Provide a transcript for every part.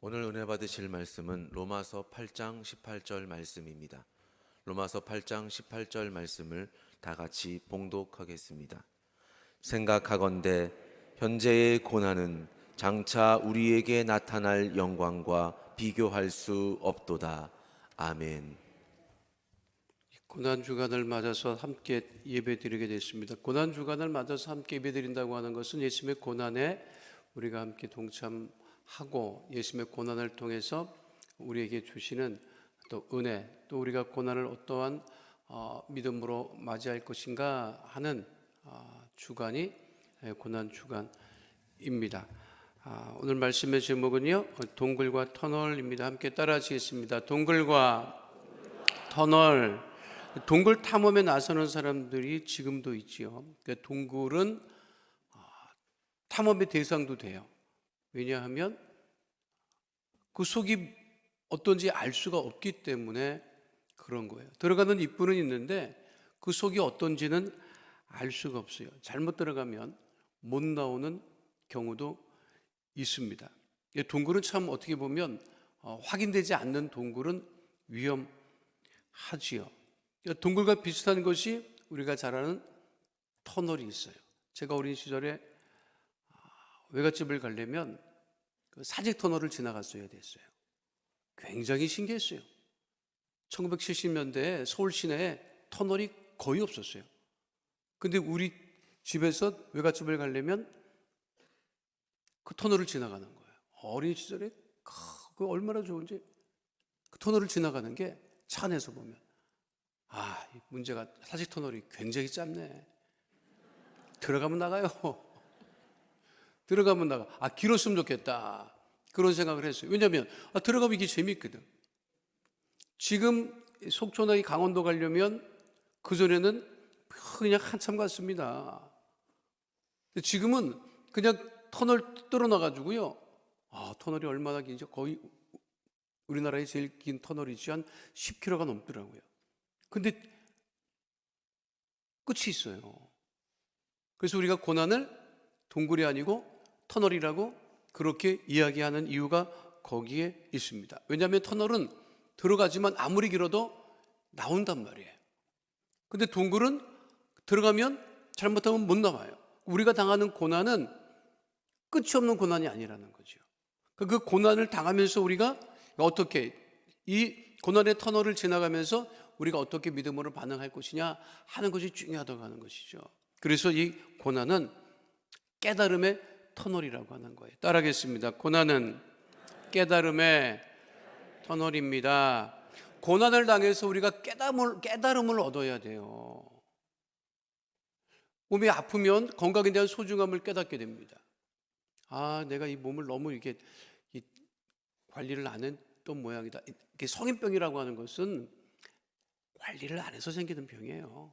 오늘 은혜 받으실 말씀은 로마서 8장 18절 말씀입니다. 로마서 8장 18절 말씀을 다 같이 봉독하겠습니다. 생각하건대 현재의 고난은 장차 우리에게 나타날 영광과 비교할 수 없도다. 아멘. 고난 주간을 맞아서 함께 예배드리게 됐습니다. 고난 주간을 맞아서 함께 예배드린다고 하는 것은 예수님의 고난에 우리가 함께 동참하고 예수님의 고난을 통해서 우리에게 주시는 또 은혜, 또 우리가 고난을 어떠한 믿음으로 맞이할 것인가 하는 주간이 고난 주간입니다. 오늘 말씀의 제목은요, 동굴과 터널입니다. 함께 따라하시겠습니다. 동굴과 터널. 동굴 탐험에 나서는 사람들이 지금도 있지요. 그러니까 동굴은 탐험의 대상도 돼요. 왜냐하면 그 속이 어떤지 알 수가 없기 때문에 그런 거예요. 들어가는 입구는 있는데 그 속이 어떤지는 알 수가 없어요. 잘못 들어가면 못 나오는 경우도 있습니다. 동굴은 참 어떻게 보면 확인되지 않는 동굴은 위험하지요. 동굴과 비슷한 것이 우리가 잘 아는 터널이 있어요. 제가 어린 시절에 외갓집을 가려면 그 사직 터널을 지나갔어야 됐어요. 굉장히 신기했어요. 1970년대에 서울 시내에 터널이 거의 없었어요. 근데 우리 집에서 외갓집을 가려면 그 터널을 지나가는 거예요. 어린 시절에 그 얼마나 좋은지 그 터널을 지나가는 게 차 안에서 보면 문제가 사직 터널이 굉장히 짧네. 들어가면 나가요. 들어가면 나가. 길었으면 좋겠다. 그런 생각을 했어요. 왜냐하면 들어가면 이게 재미있거든. 지금 속초나 이 강원도 가려면 그전에는 그냥 한참 갔습니다. 지금은 그냥 터널 뚫어놔가지고요. 터널이 얼마나 긴지 거의 우리나라의 제일 긴 터널이지 한 10km가 넘더라고요. 근데 끝이 있어요. 그래서 우리가 고난을 동굴이 아니고 터널이라고 그렇게 이야기하는 이유가 거기에 있습니다. 왜냐하면 터널은 들어가지만 아무리 길어도 나온단 말이에요. 근데 동굴은 들어가면 잘못하면 못 나와요. 우리가 당하는 고난은 끝이 없는 고난이 아니라는 거죠. 그 고난을 당하면서 우리가 어떻게 이 고난의 터널을 지나가면서 우리가 어떻게 믿음으로 반응할 것이냐 하는 것이 중요하다고 하는 것이죠. 그래서 이 고난은 깨달음의 터널이라고 하는 거예요. 따라하겠습니다. 고난은 깨달음의 터널입니다. 고난을 당해서 우리가 깨달음을 얻어야 돼요. 몸이 아프면 건강에 대한 소중함을 깨닫게 됩니다. 내가 이 몸을 너무 이렇게 관리를 안 했던 모양이다. 이게 성인병이라고 하는 것은 관리를 안 해서 생기는 병이에요.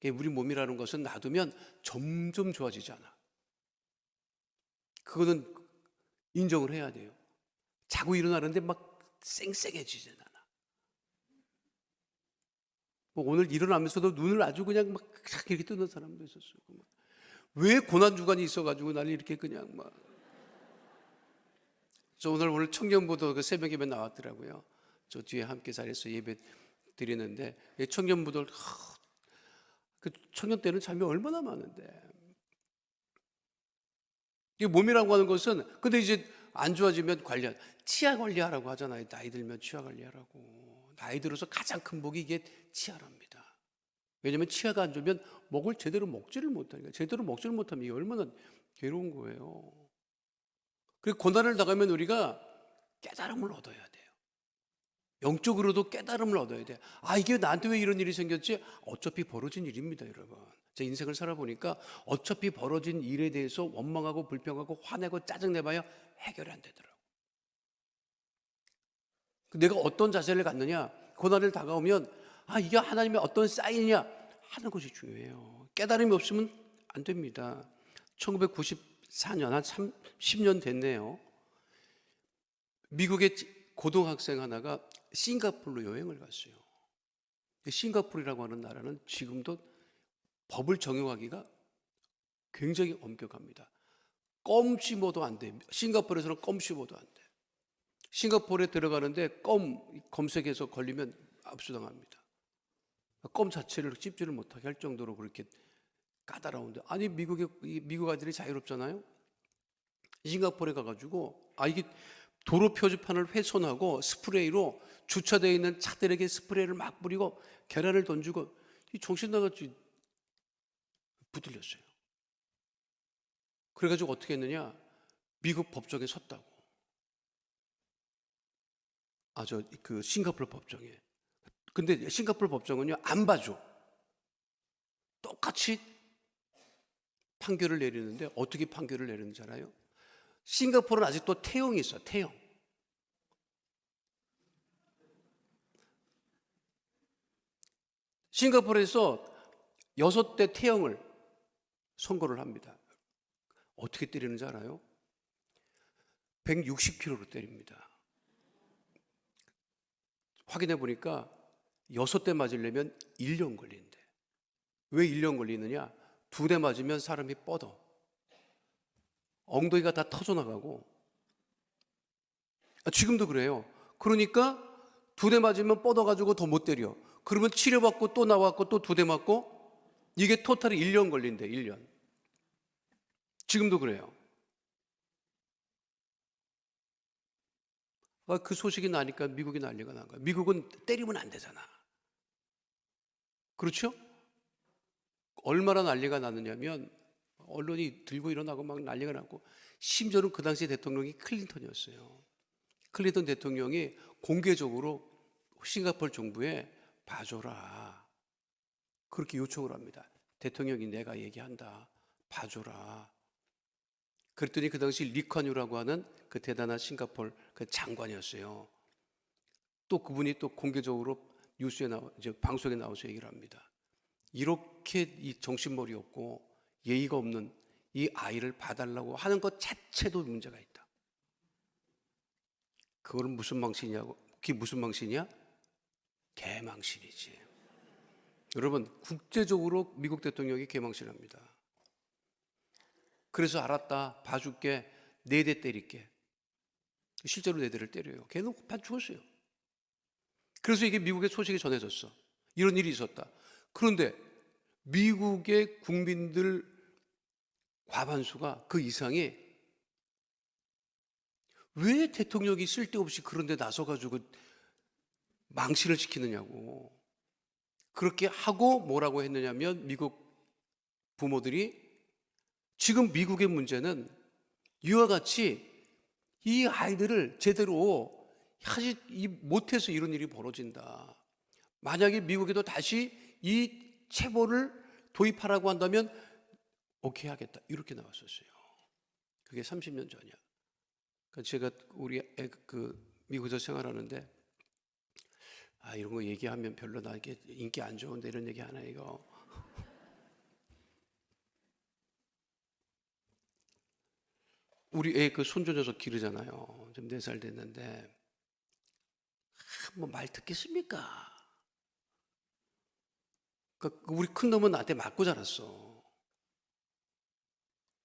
우리 몸이라는 것은 놔두면 점점 좋아지지 않아. 그거는 인정을 해야 돼요. 자고 일어나는데 막 쌩쌩해지진 않아. 오늘 일어나면서도 눈을 아주 그냥 막 이렇게 뜨는 사람도 있었어요. 왜 고난주간이 있어가지고 나를 이렇게 그냥 막. 저 오늘 청년부도 그 새벽 예배 나왔더라고요. 저 뒤에 함께 자리에서 예배 드리는데 청년부들 그 청년 때는 잠이 얼마나 많은데. 이 몸이라고 하는 것은 근데 이제 안 좋아지면 치아 관리하라고 하잖아요. 나이 들면 치아 관리하라고. 나이 들어서 가장 큰 복이 이게 치아랍니다. 왜냐하면 치아가 안 좋으면 먹을 제대로 먹지를 못하니까. 제대로 먹지를 못하면 이게 얼마나 괴로운 거예요. 그리고 고난을 당하면 우리가 깨달음을 얻어야 돼요. 영적으로도 깨달음을 얻어야 돼요. 이게 나한테 왜 이런 일이 생겼지? 어차피 벌어진 일입니다, 여러분. 제 인생을 살아보니까 어차피 벌어진 일에 대해서 원망하고 불평하고 화내고 짜증내봐야 해결이 안 되더라고요. 내가 어떤 자세를 갖느냐, 고난을 다가오면 이게 하나님의 어떤 사인이냐 하는 것이 중요해요. 깨달음이 없으면 안 됩니다. 1994년 한 30년 됐네요. 미국의 고등학생 하나가 싱가포르로 여행을 갔어요. 싱가포르라고 하는 나라는 지금도 법을 적용하기가 굉장히 엄격합니다. 껌 씹어도 안 돼. 싱가포르에서는 껌 씹어도 안 돼. 싱가포르에 들어가는데 껌 검색해서 걸리면 압수당합니다. 껌 자체를 씹지를 못하게 할 정도로 그렇게 까다로운데, 아니 미국 아이들이 자유롭잖아요. 싱가포르에 가가지고 이게 도로 표지판을 훼손하고 스프레이로 주차되어 있는 차들에게 스프레이를 막 뿌리고 계란을 던지고, 이 정신 나갔지. 붙들렸어요. 그래가지고 어떻게 했느냐, 미국 법정에 섰다고. 그 싱가포르 법정에. 근데 싱가포르 법정은요 안 봐줘. 똑같이 판결을 내리는데 어떻게 판결을 내리는지 알아요? 싱가포르는 아직도 태형이 있어. 태형. 싱가포르에서 6대 태형을 선고를 합니다. 어떻게 때리는지 알아요? 160km로 때립니다. 확인해 보니까 6대 맞으려면 1년 걸린대. 왜 1년 걸리느냐? 2대 맞으면 사람이 뻗어. 엉덩이가 다 터져나가고. 지금도 그래요. 그러니까 2대 맞으면 뻗어가지고 더 못 때려. 그러면 치료받고 또 나왔고 또 2대 맞고, 이게 토탈이 1년 걸린대. 1년. 지금도 그래요. 그 소식이 나니까 미국이 난리가 난 거야. 미국은 때리면 안 되잖아. 그렇죠? 얼마나 난리가 났느냐면 언론이 들고 일어나고 막 난리가 났고, 심지어는 그 당시 대통령이 클린턴이었어요. 클린턴 대통령이 공개적으로 싱가포르 정부에 봐줘라, 그렇게 요청을 합니다. 대통령이 내가 얘기한다, 봐줘라. 그랬더니 그 당시 리콴유라고 하는 그 대단한 싱가포르 그 장관이었어요. 또 그분이 또 공개적으로 뉴스에 방송에 나와서 얘기를 합니다. 이렇게 이 정신머리 없고 예의가 없는 이 아이를 봐달라고 하는 것 자체도 문제가 있다. 그거는 무슨 망신이냐고. 그게 무슨 망신이야? 개망신이지. 여러분, 국제적으로 미국 대통령이 개망신합니다. 그래서 알았다, 봐줄게, 4대 때릴게. 실제로 4대를 때려요. 걔는 반 죽었어요. 그래서 이게 미국의 소식이 전해졌어. 이런 일이 있었다. 그런데 미국의 국민들 과반수가, 그 이상이, 왜 대통령이 쓸데없이 그런 데 나서가지고 망신을 시키느냐고. 그렇게 하고 뭐라고 했느냐면, 미국 부모들이, 지금 미국의 문제는 이와 같이 이 아이들을 제대로 하지 못해서 이런 일이 벌어진다. 만약에 미국에도 다시 이 체벌을 도입하라고 한다면 오케이 하겠다, 이렇게 나왔었어요. 그게 30년 전이야. 그러니까 제가 우리 미국에서 생활하는데, 이런 거 얘기하면 별로 나에게 인기 안 좋은데 이런 얘기 하나, 이거. 우리 애 그 손주 녀석 기르잖아요. 좀 4살 됐는데, 뭐 말 듣겠습니까? 그러니까 우리 큰 놈은 나한테 맞고 자랐어.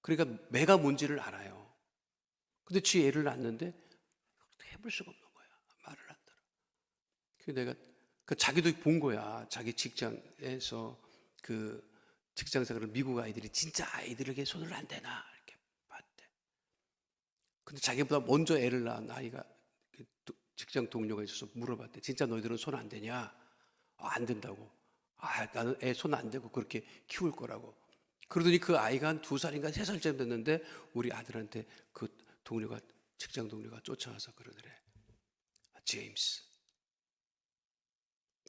그러니까 매가 뭔지를 알아요. 근데 지 애를 낳았는데 해볼 수가 없는 거야. 말을 안 들어. 그래서 내가 자기도 본 거야. 자기 직장에서 그 직장 생활을, 미국 아이들이 진짜 아이들에게 손을 안 대나 이렇게 봤대. 근데 자기보다 먼저 애를 낳은 아이가, 직장 동료가 있어서 물어봤대. 진짜 너희들은 손 안 대냐? 안 된다고. 나는 애 손 안 대고 그렇게 키울 거라고. 그러더니 그 아이가 한 2살인가 3살쯤 됐는데 우리 아들한테 그 동료가, 직장 동료가 쫓아와서 그러더래. 제임스,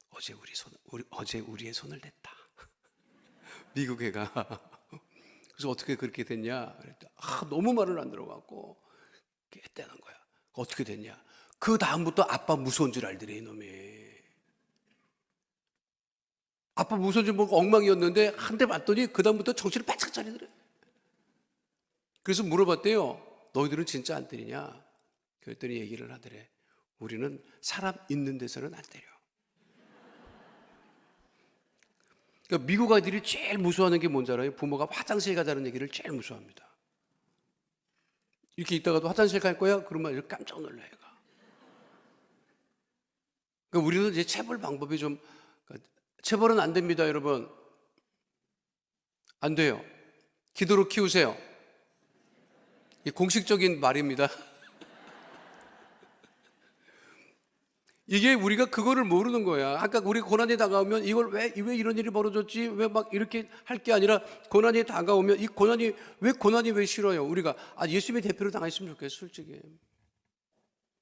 어제 우리의 손을 댔다. 미국 애가. 그래서 어떻게 그렇게 됐냐? 그랬더니 너무 말을 안 들어갖고 했다는 거야. 어떻게 됐냐? 그 다음부터 아빠 무서운 줄 알더래, 이놈이. 아빠 무서운 줄 모르고 엉망이었는데 한 대 맞더니 그 다음부터 정신을 바짝 차리더래. 그래서 물어봤대요. 너희들은 진짜 안 때리냐? 그랬더니 얘기를 하더래. 우리는 사람 있는 데서는 안 때려. 그러니까 미국 아이들이 제일 무서워하는 게 뭔지 알아요? 부모가 화장실 가자는 얘기를 제일 무서워합니다. 이렇게 있다가도 화장실 갈 거야? 그러면 깜짝 놀라, 얘가. 그러니까 우리는 이제 체벌 방법이 좀, 그러니까 체벌은 안 됩니다, 여러분. 안 돼요. 기도로 키우세요. 이 공식적인 말입니다. 이게 우리가 그거를 모르는 거야. 아까 우리 고난이 다가오면 이걸 왜 이런 일이 벌어졌지? 왜 막 이렇게 할 게 아니라 고난이 다가오면 이 고난이 왜 싫어요? 우리가 예수님의 대표로 당했으면 좋겠어, 솔직히.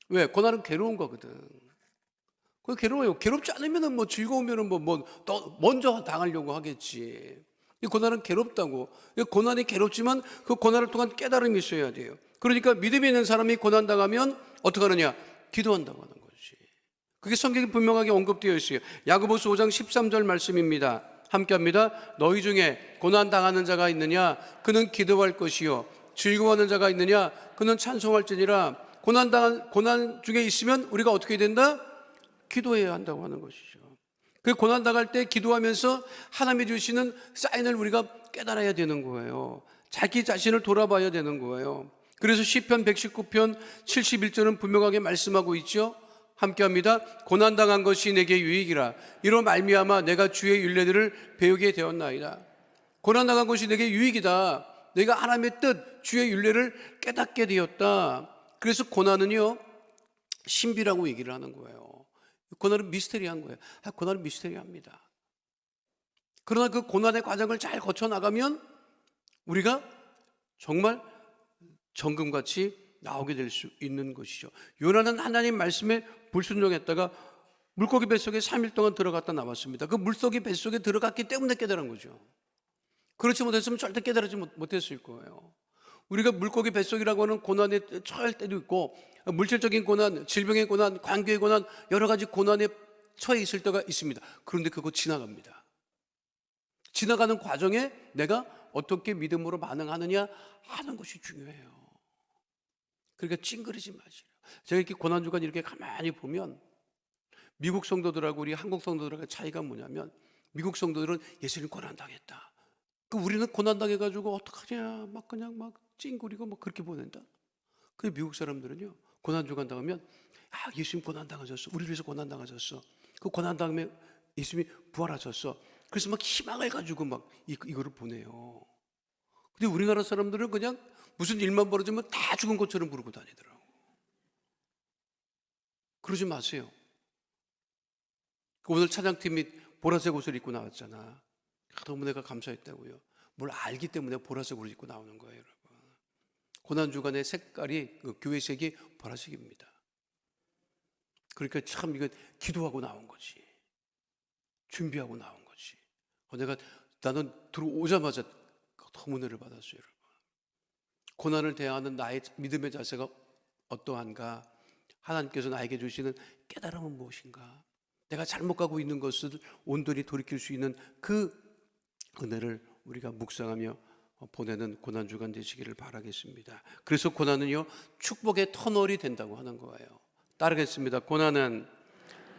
왜? 고난은 괴로운 거거든. 그거 괴로워요. 괴롭지 않으면은 뭐 즐거우면은 더 먼저 당하려고 하겠지. 이 고난은 괴롭다고. 이 고난이 괴롭지만 그 고난을 통한 깨달음이 있어야 돼요. 그러니까 믿음이 있는 사람이 고난 당하면 어떻게 하느냐? 기도한다고 하는 거지. 그게 성경에 분명하게 언급되어 있어요. 야고보서 5장 13절 말씀입니다. 함께 합니다. 너희 중에 고난 당하는 자가 있느냐? 그는 기도할 것이요. 즐거워하는 자가 있느냐? 그는 찬송할지니라. 고난 중에 있으면 우리가 어떻게 된다? 기도해야 한다고 하는 것이죠. 그 고난 당할 때 기도하면서 하나님이 주시는 사인을 우리가 깨달아야 되는 거예요. 자기 자신을 돌아봐야 되는 거예요. 그래서 시편 119편 71절은 분명하게 말씀하고 있죠. 함께합니다. 고난 당한 것이 내게 유익이라. 이로 말미암아 내가 주의 율례들을 배우게 되었나이다. 고난 당한 것이 내게 유익이다. 내가 하나님의 뜻, 주의 율례를 깨닫게 되었다. 그래서 고난은요, 신비라고 얘기를 하는 거예요. 고난은 미스테리한 거예요. 고난은 미스테리합니다. 그러나 그 고난의 과정을 잘 거쳐 나가면 우리가 정말 정금같이 나오게 될 수 있는 것이죠. 요나는 하나님 말씀에 불순종했다가 물고기 뱃속에 3일 동안 들어갔다 나왔습니다. 그 물고기 뱃속에 들어갔기 때문에 깨달은 거죠. 그렇지 못했으면 절대 깨달지 못했을 거예요. 우리가 물고기 뱃속이라고 하는 고난에 처할 때도 있고, 물질적인 고난, 질병의 고난, 관계의 고난, 여러 가지 고난에 처해 있을 때가 있습니다. 그런데 그거 지나갑니다. 지나가는 과정에 내가 어떻게 믿음으로 반응하느냐 하는 것이 중요해요. 그러니까 찡그리지 마시라. 제가 이렇게 고난주간 이렇게 가만히 보면 미국 성도들하고 우리 한국 성도들하고 차이가 뭐냐면, 미국 성도들은 예수님 고난당했다. 우리는 고난당해가지고 어떡하냐 막 그냥 막 찡그리고 막 그렇게 보낸다. 근데 미국 사람들은요, 고난주간 당하면 예수님 고난당하셨어. 우리를 위해서 고난당하셨어. 그 고난당하면 예수님이 부활하셨어. 그래서 막 희망을 가지고 막 이거를 보내요. 근데 우리나라 사람들은 그냥 무슨 일만 벌어지면 다 죽은 것처럼 부르고 다니더라고. 그러지 마세요. 오늘 찬양팀이 보라색 옷을 입고 나왔잖아. 너무 내가 감사했다고요. 뭘 알기 때문에 보라색 옷을 입고 나오는 거예요, 여러분. 고난주간의 색깔이, 그 교회색이 보라색입니다. 그러니까 참 이거 기도하고 나온 거지. 준비하고 나온 거지. 나는 들어오자마자 너무 은혜를 받았어요, 여러분. 고난을 대하는 나의 믿음의 자세가 어떠한가? 하나님께서 나에게 주시는 깨달음은 무엇인가? 내가 잘못 가고 있는 것을 온전히 돌이킬 수 있는 그 은혜를 우리가 묵상하며 보내는 고난주간 되시기를 바라겠습니다. 그래서 고난은요, 축복의 터널이 된다고 하는 거예요. 따르겠습니다. 고난은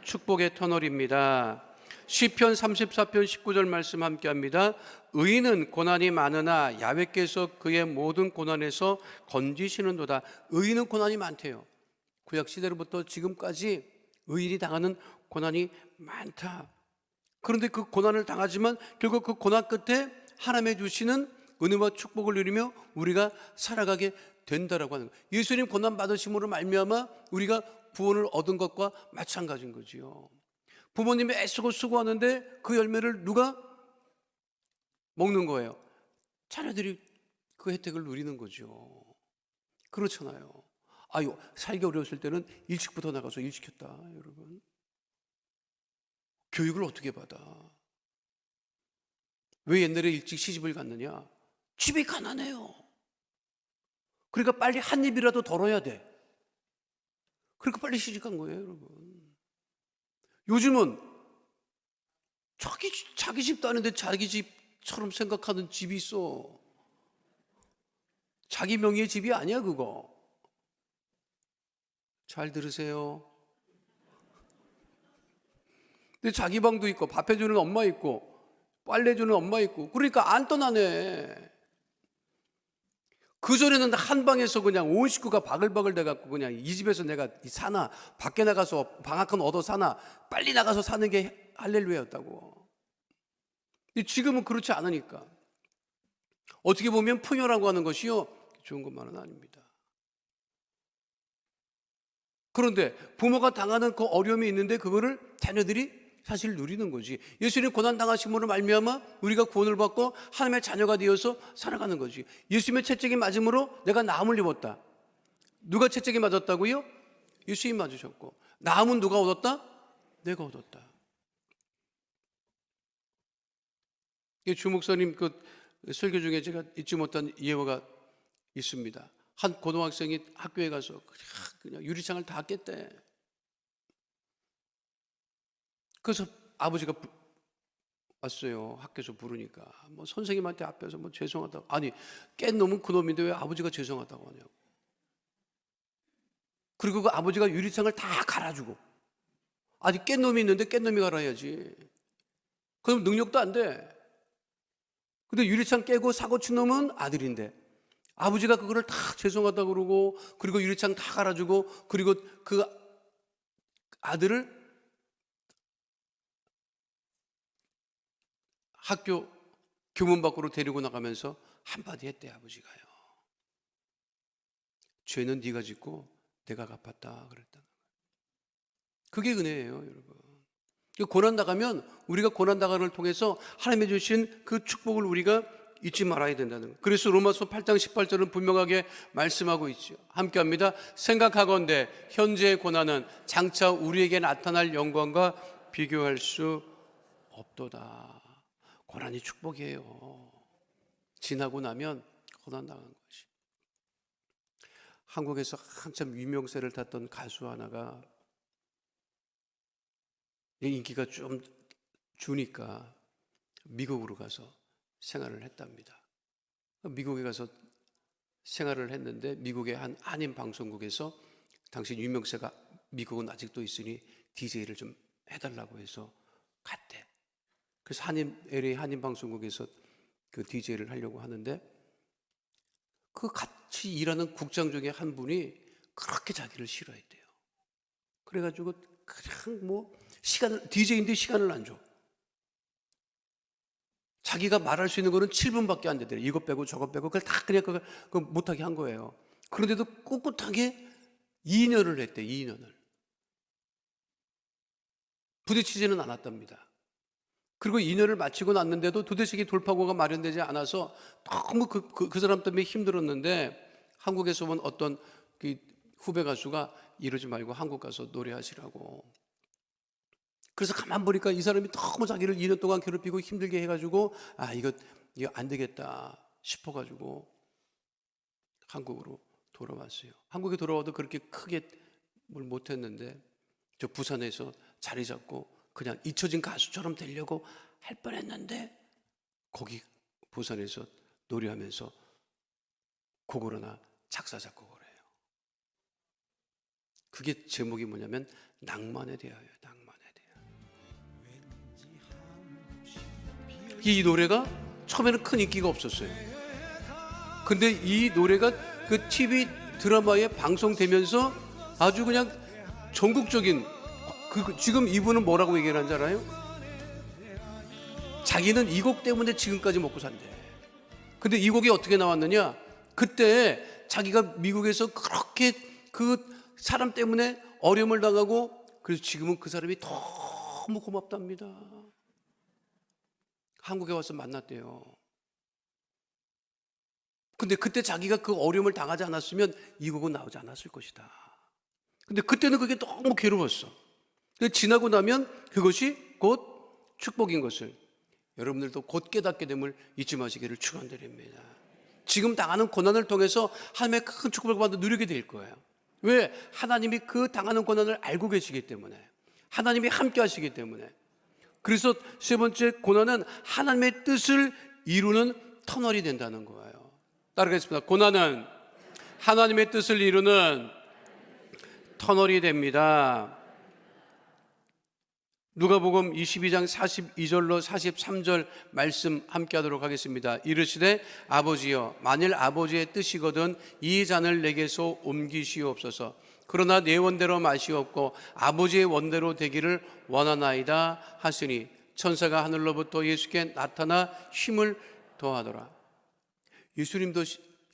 축복의 터널입니다. 시편 34편 19절 말씀 함께합니다. 의인은 고난이 많으나 야훼께서 그의 모든 고난에서 건지시는도다. 의인은 고난이 많대요. 구약 시대로부터 지금까지 의인이 당하는 고난이 많다. 그런데 그 고난을 당하지만 결국 그 고난 끝에 하나님의 주시는 은혜와 축복을 누리며 우리가 살아가게 된다라고 하는 거예요. 예수님 고난 받으심으로 말미암아 우리가 구원을 얻은 것과 마찬가지인 거지요. 부모님이 애쓰고 수고하는데 그 열매를 누가 먹는 거예요? 자녀들이 그 혜택을 누리는 거죠. 그렇잖아요. 살기 어려웠을 때는 일찍부터 나가서 일 시켰다, 여러분. 교육을 어떻게 받아? 왜 옛날에 일찍 시집을 갔느냐? 집이 가난해요. 그러니까 빨리 한 입이라도 덜어야 돼. 그러니까 빨리 시집 간 거예요, 여러분. 요즘은 자기 집도 아닌데 자기 집처럼 생각하는 집이 있어. 자기 명의의 집이 아니야, 그거. 잘 들으세요. 근데 자기 방도 있고 밥 해주는 엄마 있고 빨래 해주는 엄마 있고 그러니까 안 떠나네. 그 전에는 한 방에서 그냥 온 식구가 바글바글 돼갖고 그냥 이 집에서 내가 사나, 밖에 나가서 방 한 칸 얻어 사나, 빨리 나가서 사는 게 할렐루야였다고. 근데 지금은 그렇지 않으니까 어떻게 보면 풍요라고 하는 것이요, 좋은 것만은 아닙니다. 그런데 부모가 당하는 그 어려움이 있는데 그거를 자녀들이 사실 누리는 거지. 예수님 고난 당하심으로 말미암아 우리가 구원을 받고 하나님의 자녀가 되어서 살아가는 거지. 예수님의 채찍이 맞음으로 내가 나음을 입었다. 누가 채찍이 맞았다고요? 예수님 맞으셨고, 나음은 누가 얻었다? 내가 얻었다. 주 목사님 그 설교 중에 제가 잊지 못한 예화가 있습니다. 한 고등학생이 학교에 가서 그냥 유리창을 다 깼대. 그래서 아버지가 왔어요. 학교에서 부르니까 뭐 선생님한테 앞에서 뭐 죄송하다고. 아니, 깬 놈은 그 놈인데 왜 아버지가 죄송하다고 하냐고. 그리고 그 아버지가 유리창을 다 갈아주고. 아니, 깬 놈이 있는데 깬 놈이 갈아야지. 그럼 능력도 안 돼. 근데 유리창 깨고 사고 친 놈은 아들인데 아버지가 그거를 다 죄송하다고 그러고, 그리고 유리창 다 갈아주고, 그리고 그 아들을 학교 교문 밖으로 데리고 나가면서 한마디 했대. 아버지가요, 죄는 네가 짓고 내가 갚았다 그랬다. 그게 은혜예요, 여러분. 고난 당하면 우리가 고난 당함을 통해서 하나님이 주신 그 축복을 우리가 잊지 말아야 된다는 거예요. 그래서 로마서 8장 18절은 분명하게 말씀하고 있죠. 함께 합니다. 생각하건대 현재의 고난은 장차 우리에게 나타날 영광과 비교할 수 없도다. 고난이 축복이에요. 지나고 나면 고난 당한 것이. 한국에서 한참 유명세를 탔던 가수 하나가 인기가 좀 주니까 미국으로 가서 생활을 했답니다. 미국에 가서 생활을 했는데 미국의 한 한인 방송국에서 당신 유명세가 미국은 아직도 있으니 DJ를 좀 해달라고 해서 갔대. 그래서 LA 한인 방송국에서 그 DJ를 하려고 하는데 그 같이 일하는 국장 중에 한 분이 그렇게 자기를 싫어했대요. 그래가지고 그냥 뭐 DJ인데 시간을 안 줘. 자기가 말할 수 있는 거는 7분밖에 안 되더래. 이것 빼고 저것 빼고 그걸 다 그냥 그거 못하게 한 거예요. 그런데도 꿋꿋하게 2년을 했대. 2년을. 부딪히지는 않았답니다. 그리고 2년을 마치고 났는데도 도대체 돌파구가 마련되지 않아서 너무 그 사람 때문에 힘들었는데 한국에서 온 어떤 그 후배 가수가 이러지 말고 한국 가서 노래하시라고. 그래서 가만 보니까 이 사람이 너무 자기를 2년 동안 괴롭히고 힘들게 해가지고 이거 안 되겠다 싶어가지고 한국으로 돌아왔어요. 한국에 돌아와도 그렇게 크게 뭘 못했는데 저 부산에서 자리 잡고 그냥 잊혀진 가수처럼 되려고 할 뻔했는데 거기 부산에서 노래하면서 곡을 하나 작사 작곡을 해요. 그게 제목이 뭐냐면 낭만에 대하여. 낭만에 대하여. 이 노래가 처음에는 큰 인기가 없었어요. 근데 이 노래가 그 TV 드라마에 방송되면서 아주 그냥 전국적인 지금 이분은 뭐라고 얘기를 하는지 알아요? 자기는 이 곡 때문에 지금까지 먹고 산대. 근데 이 곡이 어떻게 나왔느냐? 그때 자기가 미국에서 그렇게 그 사람 때문에 어려움을 당하고 그래서 지금은 그 사람이 너무 고맙답니다. 한국에 와서 만났대요. 근데 그때 자기가 그 어려움을 당하지 않았으면 이 곡은 나오지 않았을 것이다. 근데 그때는 그게 너무 괴로웠어. 지나고 나면 그것이 곧 축복인 것을 여러분들도 곧 깨닫게 됨을 잊지 마시기를 축원드립니다. 지금 당하는 고난을 통해서 하나님의 큰 축복을 받아 누리게 될 거예요. 왜? 하나님이 그 당하는 고난을 알고 계시기 때문에, 하나님이 함께 하시기 때문에. 그래서 세 번째, 고난은 하나님의 뜻을 이루는 터널이 된다는 거예요. 따라가겠습니다. 고난은 하나님의 뜻을 이루는 터널이 됩니다. 누가복음 22장 42절로 43절 말씀 함께 하도록 하겠습니다. 이르시되 아버지여 만일 아버지의 뜻이거든 이 잔을 내게서 옮기시옵소서. 그러나 내 원대로 마시옵고 아버지의 원대로 되기를 원하나이다 하시니 천사가 하늘로부터 예수께 나타나 힘을 더하더라. 예수님도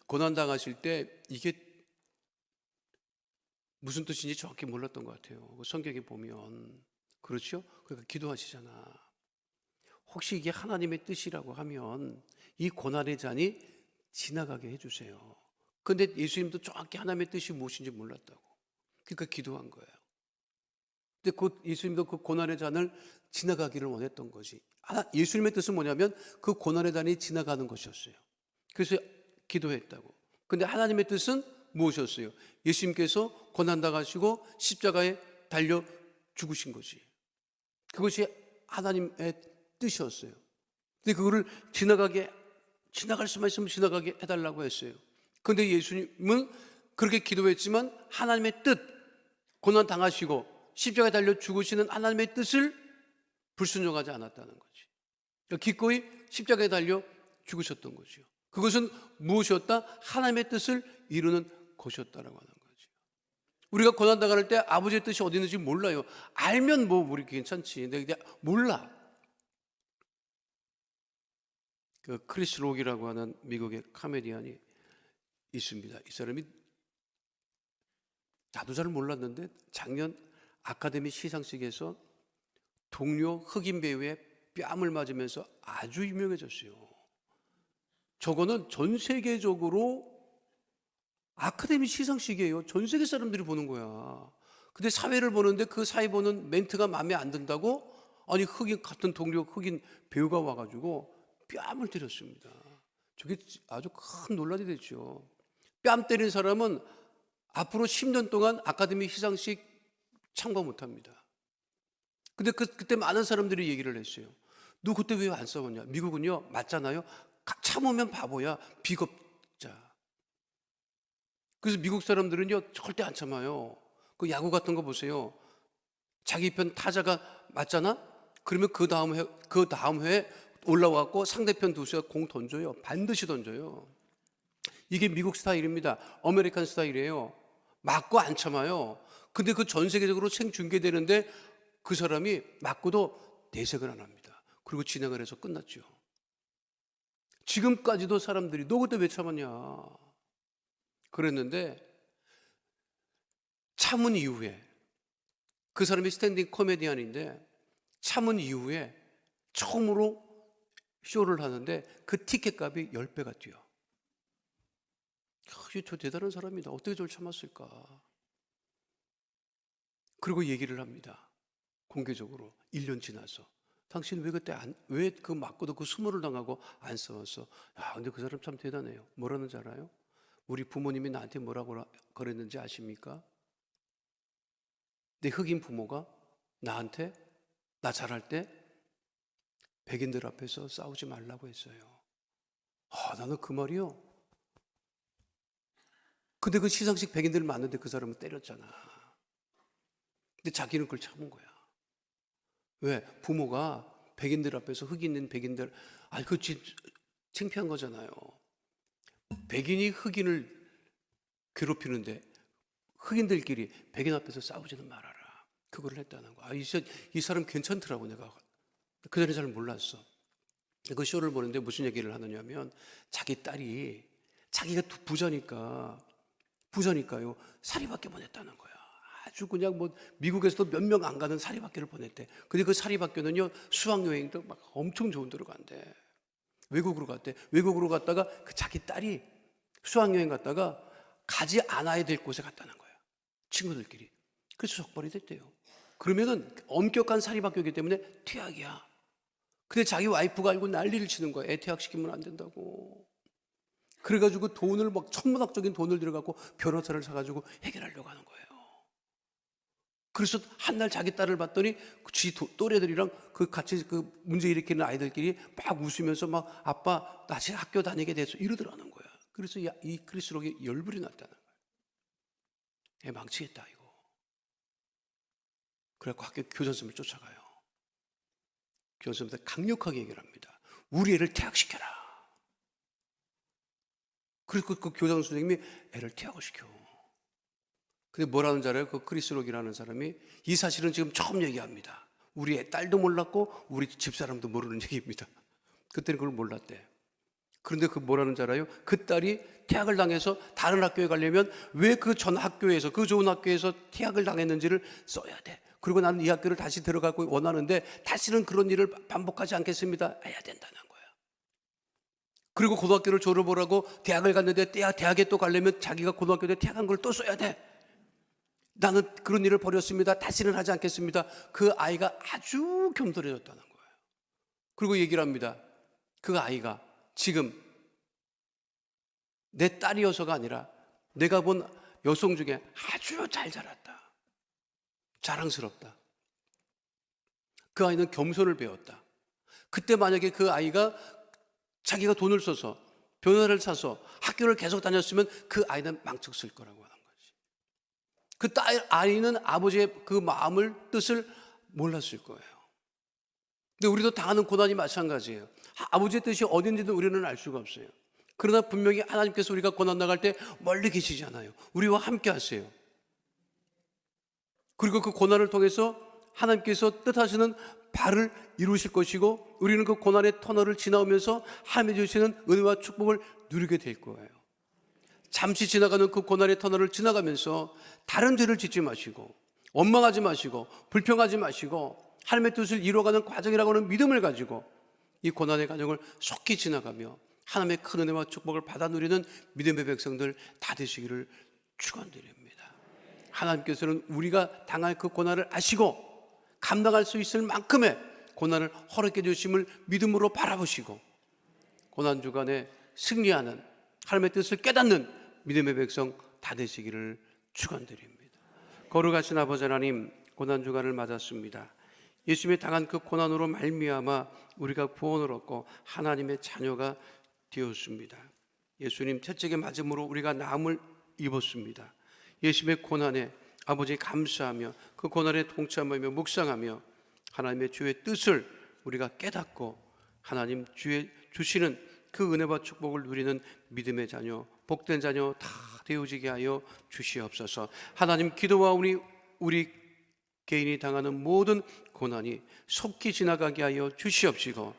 고난당하실 때 이게 무슨 뜻인지 정확히 몰랐던 것 같아요. 성경에 보면 그렇죠? 그러니까 기도하시잖아. 혹시 이게 하나님의 뜻이라고 하면 이 고난의 잔이 지나가게 해주세요. 그런데 예수님도 정확히 하나님의 뜻이 무엇인지 몰랐다고. 그러니까 기도한 거예요. 근데 예수님도 그 고난의 잔을 지나가기를 원했던 거지. 예수님의 뜻은 뭐냐면 그 고난의 잔이 지나가는 것이었어요. 그래서 기도했다고. 근데 하나님의 뜻은 무엇이었어요? 예수님께서 고난당하시고 십자가에 달려 죽으신 거지. 그것이 하나님의 뜻이었어요. 근데 그거를 지나갈 수만 있으면 지나가게 해달라고 했어요. 그런데 예수님은 그렇게 기도했지만 하나님의 뜻, 고난 당하시고 십자가에 달려 죽으시는 하나님의 뜻을 불순종하지 않았다는 거지. 그러니까 기꺼이 십자가에 달려 죽으셨던 거죠. 그것은 무엇이었다? 하나님의 뜻을 이루는 것이었다라고 하는 거지. 우리가 고난 당할 때 아버지의 뜻이 어디 있는지 몰라요. 알면 뭐 우리 괜찮지. 근데 그냥 몰라. 그 크리스 록이라고 하는 미국의 코미디언이 있습니다. 이 사람이 나도 잘 몰랐는데 작년 아카데미 시상식에서 동료 흑인 배우의 뺨을 맞으면서 아주 유명해졌어요. 저거는 전 세계적으로 아카데미 시상식이에요. 전 세계 사람들이 보는 거야. 근데 사회를 보는데 그 사회 보는 멘트가 마음에 안 든다고 아니 같은 동료 흑인 배우가 와가지고 뺨을 때렸습니다. 저게 아주 큰 논란이 됐죠. 뺨 때린 사람은 앞으로 10년 동안 아카데미 시상식 참가 못합니다. 근데 그때 많은 사람들이 얘기를 했어요. 너 그때 왜 안 싸웠냐? 미국은요 맞잖아요. 참으면 바보야. 비겁자. 그래서 미국 사람들은요 절대 안 참아요. 그 야구 같은 거 보세요. 자기 편 타자가 맞잖아? 그러면 그 다음 회에 올라와갖고 상대편 투수가 공 던져요. 반드시 던져요. 이게 미국 스타일입니다. 아메리칸 스타일이에요. 맞고 안 참아요. 근데 그 전 세계적으로 생중계되는데 그 사람이 맞고도 내색을 안 합니다. 그리고 진행을 해서 끝났죠. 지금까지도 사람들이 너 그때 왜 참았냐 그랬는데 참은 이후에 그 사람이 스탠딩 코미디언인데 참은 이후에 처음으로 쇼를 하는데 그 티켓 값이 10배가 뛰어. 저 대단한 사람이다. 어떻게 저를 참았을까? 그리고 얘기를 합니다. 공개적으로 1년 지나서 당신 왜 그때 왜 그 맞고도 그 수모를 당하고 안 싸웠어? 야, 근데 그 사람 참 대단해요. 뭐라는지 알아요? 우리 부모님이 나한테 뭐라고 그랬는지 아십니까? 내 흑인 부모가 나한테 나 자랄 때 백인들 앞에서 싸우지 말라고 했어요. 나는 그 말이요. 근데 그 시상식 백인들 많은데 그 사람은 때렸잖아. 근데 자기는 그걸 참은 거야. 왜? 부모가 백인들 앞에서 흑인인 백인들, 그거 창피한 거잖아요. 백인이 흑인을 괴롭히는데 흑인들끼리 백인 앞에서 싸우지는 말아라. 그걸 했다는 거야. 이 사람 괜찮더라고 내가. 그 전에 잘 몰랐어. 그 쇼를 보는데 무슨 얘기를 하느냐면 자기 딸이 자기가 부자니까요 사립학교 보냈다는 거야. 아주 그냥 뭐 미국에서도 몇 명 안 가는 사립학교를 보냈대. 근데 그 사립학교는요 수학여행도 막 엄청 좋은 데로 간대. 외국으로 갔대. 외국으로 갔다가 그 자기 딸이 수학여행 갔다가 가지 않아야 될 곳에 갔다는 거야. 친구들끼리. 그래서 적발이 됐대요. 그러면은 엄격한 사립학교이기 때문에 퇴학이야. 근데 자기 와이프가 알고 난리를 치는 거야. 애 퇴학시키면 안 된다고. 그래가지고 돈을 막 천문학적인 돈을 들여갖고 변호사를 사가지고 해결하려고 하는 거예요. 그래서 한 날 자기 딸을 봤더니 지 또래들이랑 같이 문제 일으키는 아이들끼리 막 웃으면서 막 아빠 다시 학교 다니게 돼서 이러더라는 거야. 그래서 이 크리스록이 열불이 났다는 거야. 애 망치겠다 이거. 그래갖고 학교 교장 선생님을 쫓아가요. 교사님들 강력하게 얘기를 합니다. 우리 애를 퇴학시켜라. 그리고 그 교장 선생님이 애를 퇴학을 시켜. 근데 뭐라는 줄 알아요? 그 크리스록이라는 사람이 이 사실은 지금 처음 얘기합니다. 우리 애 딸도 몰랐고 우리 집사람도 모르는 얘기입니다. 그때는 그걸 몰랐대. 그런데 그 뭐라는 줄 알아요? 그 딸이 퇴학을 당해서 다른 학교에 가려면 왜 그 전 학교에서, 그 좋은 학교에서 퇴학을 당했는지를 써야 돼. 그리고 나는 이 학교를 다시 들어가고 원하는데 다시는 그런 일을 반복하지 않겠습니다. 해야 된다는 거야. 그리고 고등학교를 졸업을 하고 대학을 갔는데 대학에 또 가려면 자기가 고등학교 때 퇴학한 걸 또 써야 돼. 나는 그런 일을 버렸습니다. 다시는 하지 않겠습니다. 그 아이가 아주 겸손해졌다는 거예요. 그리고 얘기를 합니다. 그 아이가 지금 내 딸이어서가 아니라 내가 본 여성 중에 아주 잘 자랐다. 자랑스럽다. 그 아이는 겸손을 배웠다. 그때 만약에 그 아이가 자기가 돈을 써서 변호사를 사서 학교를 계속 다녔으면 그 아이는 망쳤을 거라고 하는 거지. 그 아이는 아버지의 그 마음을, 뜻을 몰랐을 거예요. 근데 우리도 당하는 고난이 마찬가지예요. 아버지의 뜻이 어딘지도 우리는 알 수가 없어요. 그러나 분명히 하나님께서 우리가 고난 나갈 때 멀리 계시지 않아요. 우리와 함께 하세요. 그리고 그 고난을 통해서 하나님께서 뜻하시는 바를 이루실 것이고 우리는 그 고난의 터널을 지나오면서 하나님이 주시는 은혜와 축복을 누리게 될 거예요. 잠시 지나가는 그 고난의 터널을 지나가면서 다른 죄를 짓지 마시고 원망하지 마시고 불평하지 마시고 하나님의 뜻을 이루어가는 과정이라고 하는 믿음을 가지고 이 고난의 과정을 속히 지나가며 하나님의 큰 은혜와 축복을 받아 누리는 믿음의 백성들 다 되시기를 축원드립니다. 하나님께서는 우리가 당할 그 고난을 아시고 감당할 수 있을 만큼의 고난을 허락해 주심을 믿음으로 바라보시고 고난 주간에 승리하는 하나님의 뜻을 깨닫는 믿음의 백성 다 되시기를 축원드립니다. 거룩하신 아버지 하나님, 고난 주간을 맞았습니다. 예수님이 당한 그 고난으로 말미암아 우리가 구원을 얻고 하나님의 자녀가 되었습니다. 예수님 채찍에 맞음으로 우리가 나음을 입었습니다. 예수님의 고난에 아버지 감사하며 그 고난에 동참하며 묵상하며 하나님의 주의 뜻을 우리가 깨닫고 하나님 주의 주시는 그 은혜와 축복을 누리는 믿음의 자녀, 복된 자녀 다 되어지게 하여 주시옵소서. 하나님, 기도와 우리 개인이 당하는 모든 고난이 속히 지나가게 하여 주시옵시고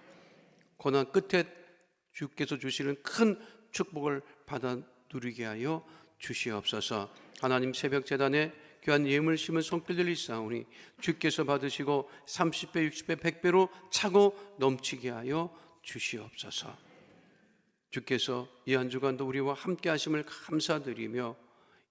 고난 끝에 주께서 주시는 큰 축복을 받아 누리게 하여 주시옵소서. 하나님, 새벽 제단에 귀한 예물 심은 손길들이 있사오니 주께서 받으시고 30배, 60배, 100배로 차고 넘치게 하여 주시옵소서. 주께서 이 한 주간도 우리와 함께 하심을 감사드리며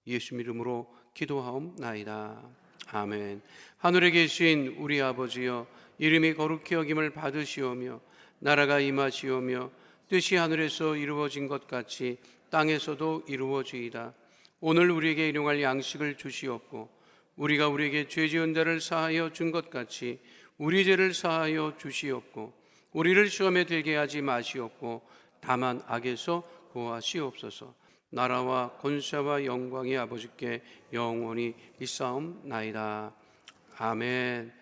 예수 이름으로 기도하옵나이다. 아멘. 하늘에 계신 우리 아버지여, 이름이 거룩히 여김을 받으시오며 나라가 임하시오며 뜻이 하늘에서 이루어진 것 같이 땅에서도 이루어지이다. 오늘 우리에게 일용할 양식을 주시옵고 우리가 우리에게 죄 지은 자를 사하여 준 것 같이 우리 죄를 사하여 주시옵고 우리를 시험에 들게 하지 마시옵고 다만 악에서 구하시옵소서. 나라와 권세와 영광이 아버지께 영원히 있사옵나이다. 아멘.